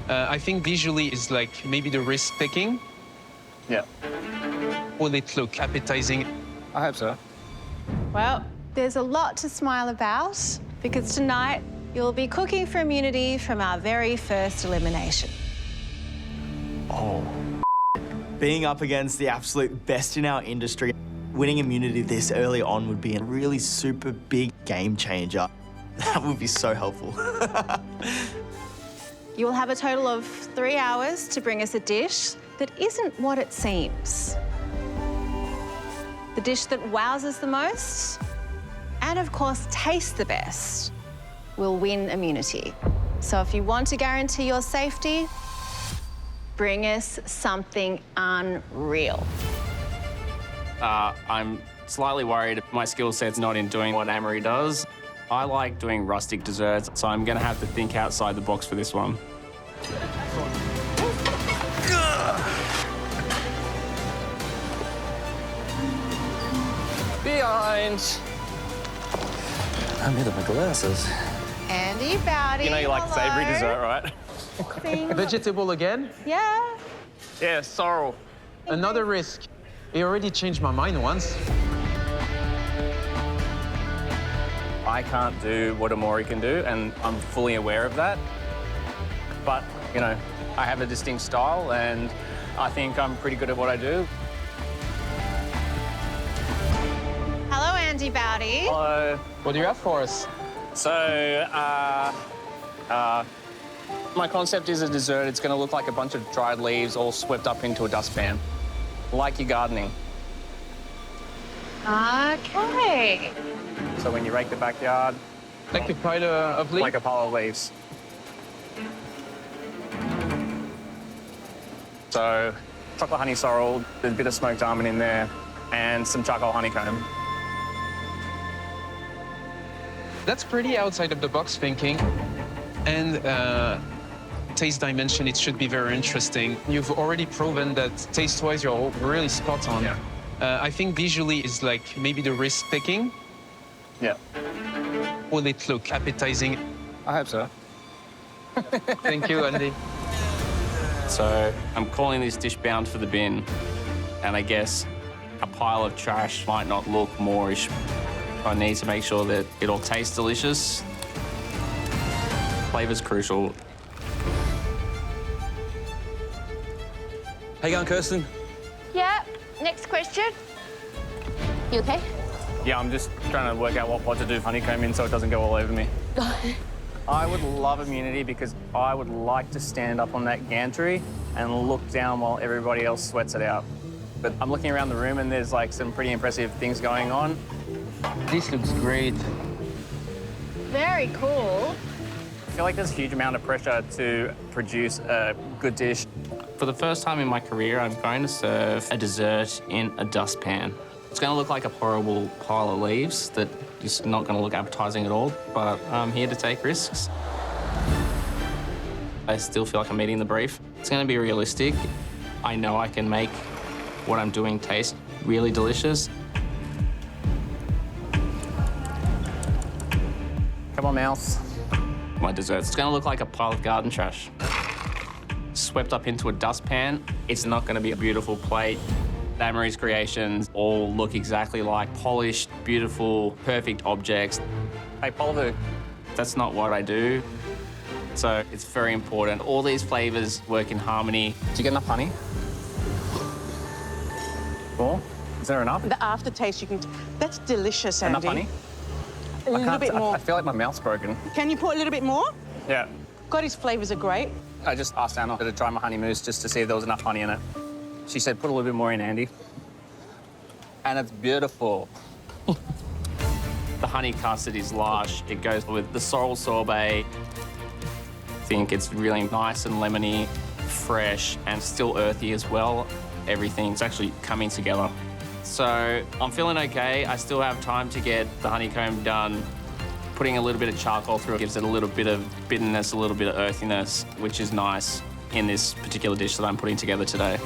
I think visually is like maybe the risk-taking. Yeah. Will it look appetizing? I hope so. Well, there's a lot to smile about because tonight you'll be cooking for immunity from our very first elimination. Oh. Being up against the absolute best in our industry, winning immunity this early on would be a really super big game changer. That would be so helpful. You will have a total of 3 hours to bring us a dish that isn't what it seems. The dish that wows us the most, and of course tastes the best, will win immunity. So if you want to guarantee your safety, bring us something unreal. I'm slightly worried my skill set's not in doing what Amaury does. I like doing rustic desserts, so I'm gonna have to think outside the box for this one. Behind. I'm out of my glasses. Andy Bowdy. You know you like savoury dessert, right? Vegetable again? Yeah. Yeah, sorrel. Another risk. He already changed my mind once. I can't do what Amaury can do, and I'm fully aware of that. But, you know, I have a distinct style, and I think I'm pretty good at what I do. Hello, Andy Bowdy. Hello. What do you have for us? So, my concept is a dessert. It's going to look like a bunch of dried leaves all swept up into a dustpan, like your gardening. Okay. So when you rake the backyard, Like a pile of leaves? like a pile of leaves. So, chocolate honey sorrel, there's a bit of smoked almond in there, and some charcoal honeycomb. That's pretty outside of the box thinking. And taste dimension, it should be very interesting. You've already proven that taste-wise, you're really spot on. Yeah. I think visually is like maybe the risk-taking. Yeah. Will it look appetizing? I hope so. Thank you, Andy. So I'm calling this dish bound for the bin, and I guess a pile of trash might not look moreish. I need to make sure that it all tastes delicious. Flavor's crucial. How you going, Kirsten? Yeah, next question. You okay? Yeah, I'm just trying to work out what pot to do honeycomb in so it doesn't go all over me. I would love immunity because I would like to stand up on that gantry and look down while everybody else sweats it out. But I'm looking around the room and there's like some pretty impressive things going on. This looks great. Very cool. I feel like there's a huge amount of pressure to produce a good dish. For the first time in my career, I'm going to serve a dessert in a dustpan. It's going to look like a horrible pile of leaves that is not going to look appetizing at all, but I'm here to take risks. I still feel like I'm meeting the brief. It's going to be realistic. I know I can make what I'm doing taste really delicious. Come on, mouse. My dessert. It's going to look like a pile of garden trash. Swept up into a dustpan. It's not going to be a beautiful plate. Amaury's creations all look exactly like polished, beautiful, perfect objects. Hey, Polvu, that's not what I do. So it's very important. All these flavors work in harmony. Do you get enough honey? More? Is there enough? The aftertaste, you can... That's delicious, Andy. Enough honey? A little bit more. I feel like my mouth's broken. Can you put a little bit more? Yeah. God, his flavours are great. I just asked Anna to try my honey mousse just to see if there was enough honey in it. She said, put a little bit more in, Andy. And it's beautiful. The honey custard is lush. It goes with the sorrel sorbet. I think it's really nice and lemony, fresh, and still earthy as well. Everything's actually coming together. So I'm feeling okay. I still have time to get the honeycomb done. Putting a little bit of charcoal through it gives it a little bit of bitterness, a little bit of earthiness, which is nice in this particular dish that I'm putting together today.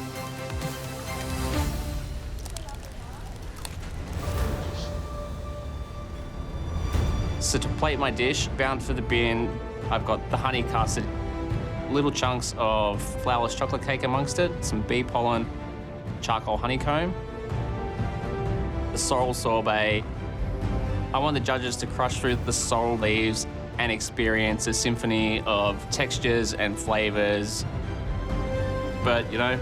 So to plate my dish, bound for the bin, I've got the honey custard. little chunks of flourless chocolate cake amongst it, some bee pollen, charcoal honeycomb, the sorrel sorbet. I want the judges to crush through the sorrel leaves and experience a symphony of textures and flavours. But, you know,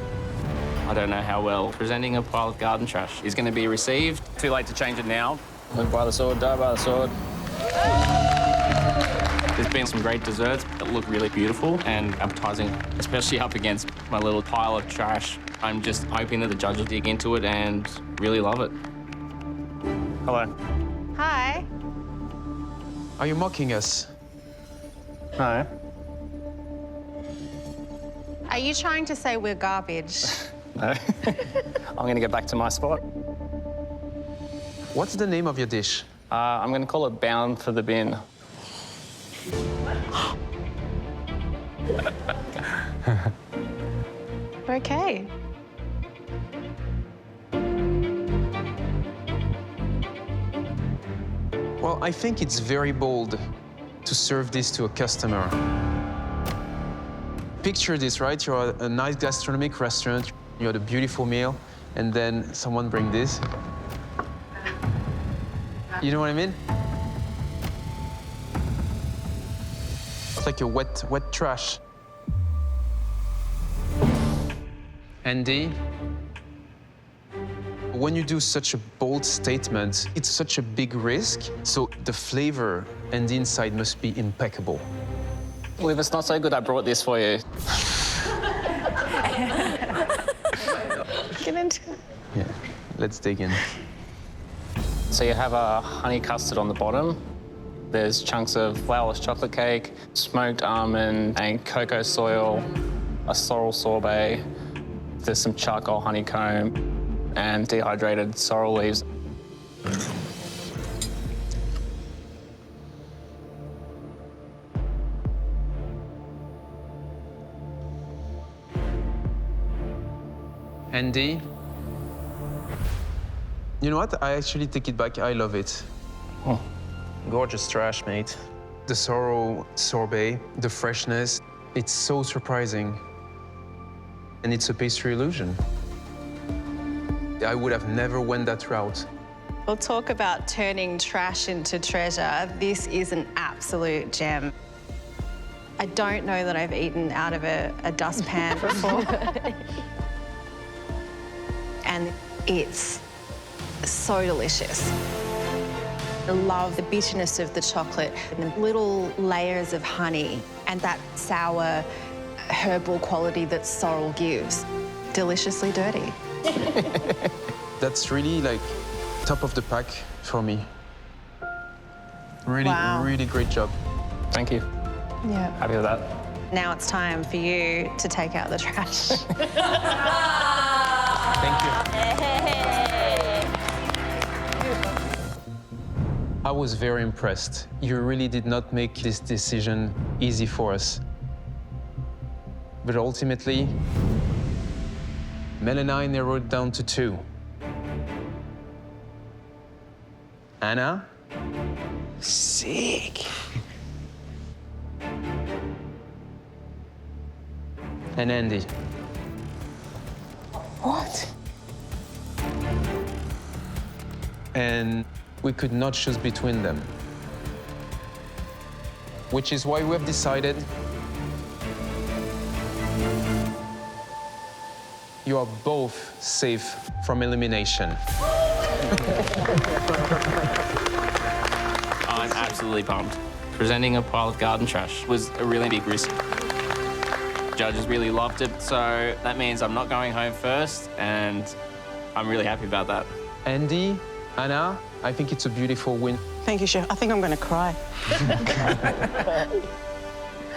I don't know how well presenting a pile of garden trash is going to be received. Too late to change it now. Live by the sword, die by the sword. There's been some great desserts that look really beautiful and appetizing, especially up against my little pile of trash. I'm just hoping that the judges dig into it and really love it. Hello. Hi. Are you mocking us? No. Are you trying to say we're garbage? No. I'm going to get back to my spot. What's the name of your dish? I'm going to call it Bound for the Bin. Okay. Well, I think it's very bold to serve this to a customer. Picture this, right? You're at a nice gastronomic restaurant, you had a beautiful meal, and then someone bring this. You know what I mean? It's like a wet trash. Andy, when you do such a bold statement, it's such a big risk, so the flavor and the inside must be impeccable. Well, if it's not so good, I brought this for you. Get into it. Yeah, let's dig in. So you have a honey custard on the bottom. There's chunks of flourless chocolate cake, smoked almond and cocoa soil, a sorrel sorbet. There's some charcoal honeycomb and dehydrated sorrel leaves. Andy, you know what? I actually take it back. I love it. Oh. Gorgeous trash, mate. The sorrel sorbet, the freshness, it's so surprising. And it's a pastry illusion. I would have never went that route. We'll talk about turning trash into treasure. This is an absolute gem. I don't know that I've eaten out of a dustpan before. And it's so delicious. I love the bitterness of the chocolate and the little layers of honey and that sour herbal quality that sorrel gives. Deliciously dirty. That's really like top of the pack for me. Really, Wow. really great job. Thank you. Yeah. Happy with that. Now it's time for you to take out the trash. Thank you. I was very impressed. You really did not make this decision easy for us. But ultimately, Mel and I narrowed it down to 2. Anna? Sick. And Andy. What? And we could not choose between them. Which is why we have decided you are both safe from elimination. I'm absolutely pumped. Presenting a pile of garden trash was a really big risk. Judges really loved it, so that means I'm not going home first, and I'm really happy about that. Andy, Anna, I think it's a beautiful win. Thank you, Chef. I think I'm going to cry.